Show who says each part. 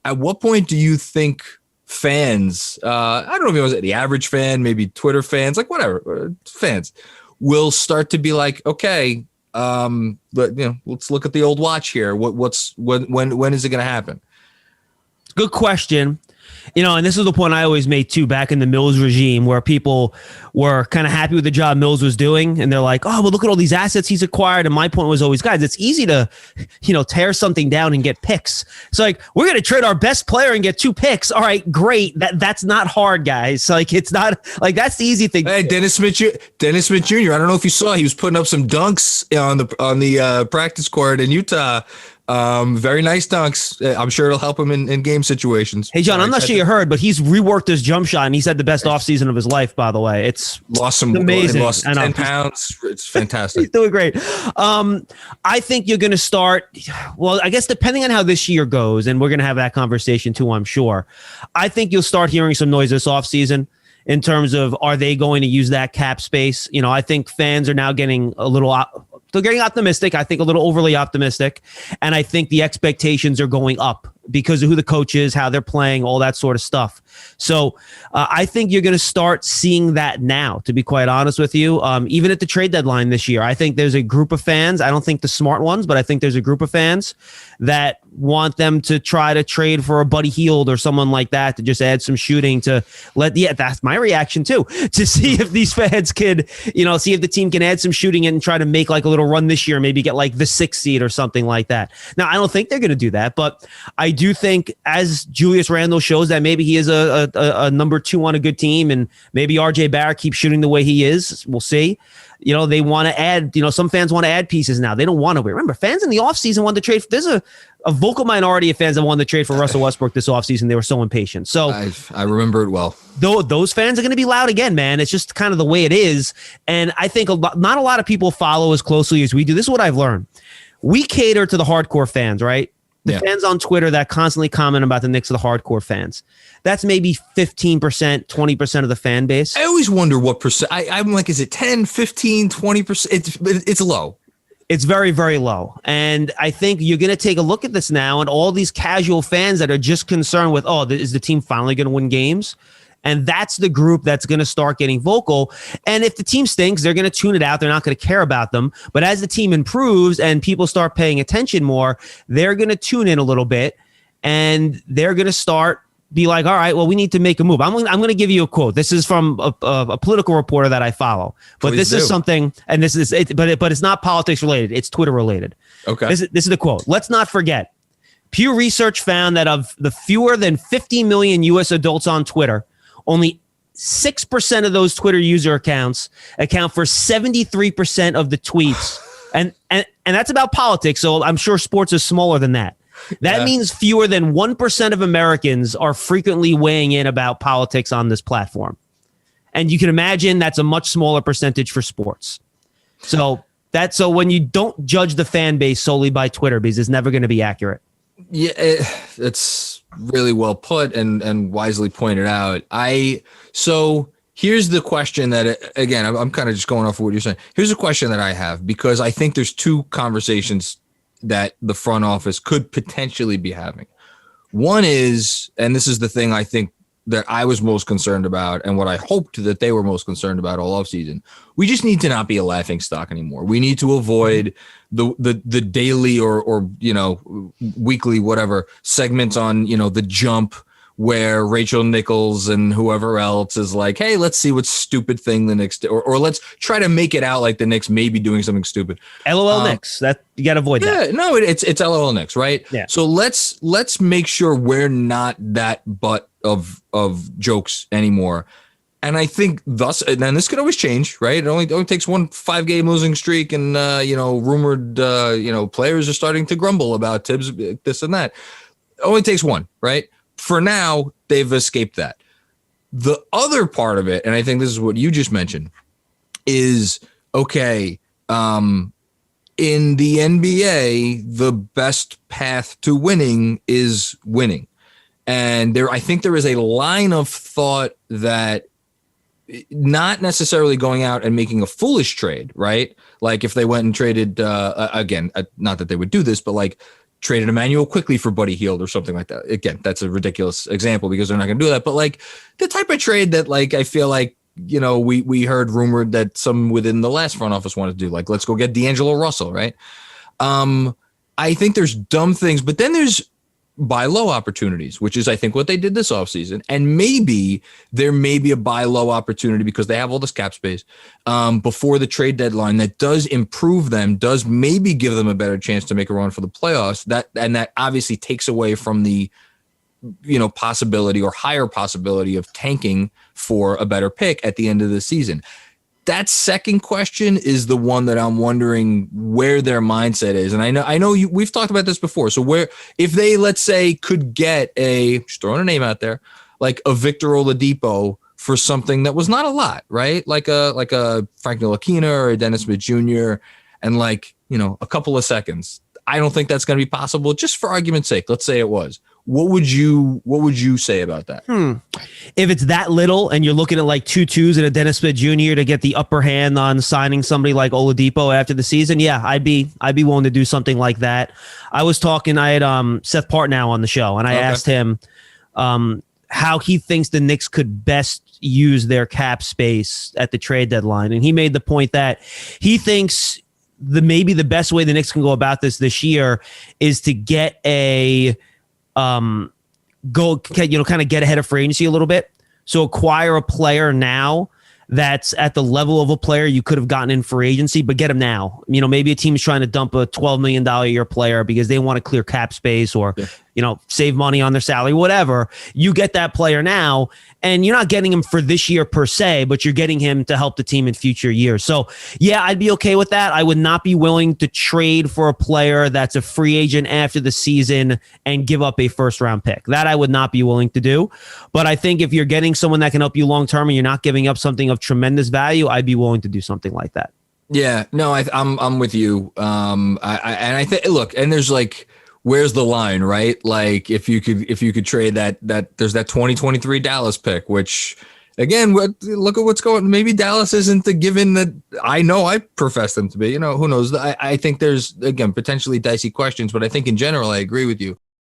Speaker 1: At what point do you think fans, I don't know if it was the average fan, maybe Twitter fans, like whatever, fans will start to be like, okay, but let's look at the old watch here. When is it going to happen?
Speaker 2: Good question. And this is the point I always made too, back in the Mills regime, where people were kind of happy with the job Mills was doing. And they're like, oh, well, look at all these assets he's acquired. And my point was always, guys, it's easy to, tear something down and get picks. It's like, we're going to trade our best player and get 2 picks. All right, great. That's not hard, guys. Like, it's not like that's the easy thing.
Speaker 1: Hey, Dennis Smith Jr. I don't know if you saw, he was putting up some dunks on the practice court in Utah. Very nice dunks. I'm sure it'll help him in game situations.
Speaker 2: Hey, John, I'm not sure you heard, but he's reworked his jump shot, and he's had the best offseason of his life, by the way. It's amazing.
Speaker 1: Lost 10 pounds. It's fantastic.
Speaker 2: He's doing great. I think you're going to start, well, I guess depending on how this year goes, and we're going to have that conversation too, I'm sure. I think you'll start hearing some noise this offseason in terms of, are they going to use that cap space? I think fans are now getting they're getting optimistic. I think a little overly optimistic. And I think the expectations are going up because of who the coach is, how they're playing, all that sort of stuff. So I think you're going to start seeing that now, to be quite honest with you. Even at the trade deadline this year, I think there's a group of fans. I don't think the smart ones, but I think there's a group of fans that want them to try to trade for a Buddy Hield or someone like that to just add some shooting to that's my reaction too, to see if these fans could, see if the team can add some shooting and try to make like a little run this year, maybe get like the 6th seed or something like that. Now, I don't think they're going to do that, but I do think, as Julius Randle shows, that maybe he is a number 2 on a good team, and maybe RJ Barrett keeps shooting the way he is. We'll see. They want to add, some fans want to add pieces now. They don't want to wait. Remember, fans in the offseason wanted to trade. There's a vocal minority of fans that wanted to trade for Russell Westbrook this offseason. They were so impatient. So
Speaker 1: I remember it well.
Speaker 2: Those fans are going to be loud again, man. It's just kind of the way it is. And I think not a lot of people follow as closely as we do. This is what I've learned. We cater to the hardcore fans, right? The fans on Twitter that constantly comment about the Knicks are the hardcore fans. That's maybe 15%, 20% of the fan base.
Speaker 1: I always wonder what percent. I'm like, is it 10, 15, 20%? It's low.
Speaker 2: It's very, very low. And I think you're going to take a look at this now, and all these casual fans that are just concerned with, is the team finally going to win games? And that's the group that's going to start getting vocal. And if the team stinks, they're going to tune it out. They're not going to care about them. But as the team improves and people start paying attention more, they're going to tune in a little bit, and they're going to start be like, all right, well, we need to make a move. I'm going to give you a quote. This is from a political reporter that I follow, but this is something, and this is it, but it's not politics related. It's Twitter related.
Speaker 1: Okay.
Speaker 2: This is the quote. Let's not forget, Pew Research found that of the fewer than 50 million U.S. adults on Twitter, only 6% of those Twitter user accounts account for 73% of the tweets. And that's about politics. So I'm sure sports is smaller than that. That means fewer than 1% of Americans are frequently weighing in about politics on this platform. And you can imagine that's a much smaller percentage for sports. So when you don't judge the fan base solely by Twitter, because it's never going to be accurate.
Speaker 1: Yeah, it's really well put and wisely pointed out. So here's the question that, again, I'm kind of just going off of what you're saying. Here's a question that I have, because I think there's 2 conversations that the front office could potentially be having. One is, and this is the thing I think that I was most concerned about, and what I hoped that they were most concerned about all offseason, we just need to not be a laughing stock anymore. We need to avoid the daily or weekly whatever segments on the Jump, where Rachel Nichols and whoever else is like, hey, let's see what stupid thing the Knicks do, or let's try to make it out like the Knicks may be doing something stupid.
Speaker 2: LOL Knicks, that you got to avoid that.
Speaker 1: Yeah, no, it's LOL Knicks, right?
Speaker 2: Yeah.
Speaker 1: So let's make sure we're not that butt of jokes anymore. And I think thus, and then this could always change, right? It only takes one 5-game losing streak, and rumored players are starting to grumble about Tibbs, this and that. It only takes one, right? For now, they've escaped that. The other part of it, and I think this is what you just mentioned, is, okay, in the NBA, the best path to winning is winning. And I think there is a line of thought that not necessarily going out and making a foolish trade, right? Like if they went and traded, again, not that they would do this, but like traded Emmanuel quickly for Buddy Hield or something like that. Again, that's a ridiculous example because they're not going to do that. But like the type of trade that like I feel like, you know, we heard rumored that some within the last front office wanted to do, like, let's go get D'Angelo Russell, right? I think there's dumb things, but then there's buy low opportunities, which is I think what they did this offseason. And maybe there may be a buy low opportunity because they have all this cap space before the trade deadline that does improve them, does maybe give them a better chance to make a run for the playoffs. That obviously takes away from the, you know, possibility or higher possibility of tanking for a better pick at the end of the season. That second question is the one that I'm wondering where their mindset is. And I know we've talked about this before. So where, if they, let's say, could get just throwing a name out there, like a Victor Oladipo for something that was not a lot, right? Like a Frank Ntilikina or a Dennis Smith Jr. and like, you know, a couple of seconds. I don't think that's going to be possible. Just for argument's sake, let's say it was. What would you say about that?
Speaker 2: If it's that little and you're looking at like 2 2s and a Dennis Smith Jr. to get the upper hand on signing somebody like Oladipo after the season, yeah, I'd be willing to do something like that. I had Seth Partnow on the show, and I asked him how he thinks the Knicks could best use their cap space at the trade deadline, and he made the point that he thinks maybe the best way the Knicks can go about this year is to get a kind of get ahead of free agency a little bit. So acquire a player now that's at the level of a player you could have gotten in free agency, but get him now. You know, maybe a team is trying to dump a $12 million a year player because they want to clear cap space or, you know, save money on their salary, whatever. You get that player now, and you're not getting him for this year per se, but you're getting him to help the team in future years. So, yeah, I'd be okay with that. I would not be willing to trade for a player that's a free agent after the season and give up a first-round pick. That I would not be willing to do. But I think if you're getting someone that can help you long-term and you're not giving up something of tremendous value, I'd be willing to do something like that.
Speaker 1: Yeah, no, I'm with you. I think, look, and there's like, where's the line, right? Like if you could trade that there's that 2023 Dallas pick, which again, look at what's going. Maybe Dallas isn't the given that I know I profess them to be. You know, who knows? I think there's, again, potentially dicey questions, but I think in general I agree with you.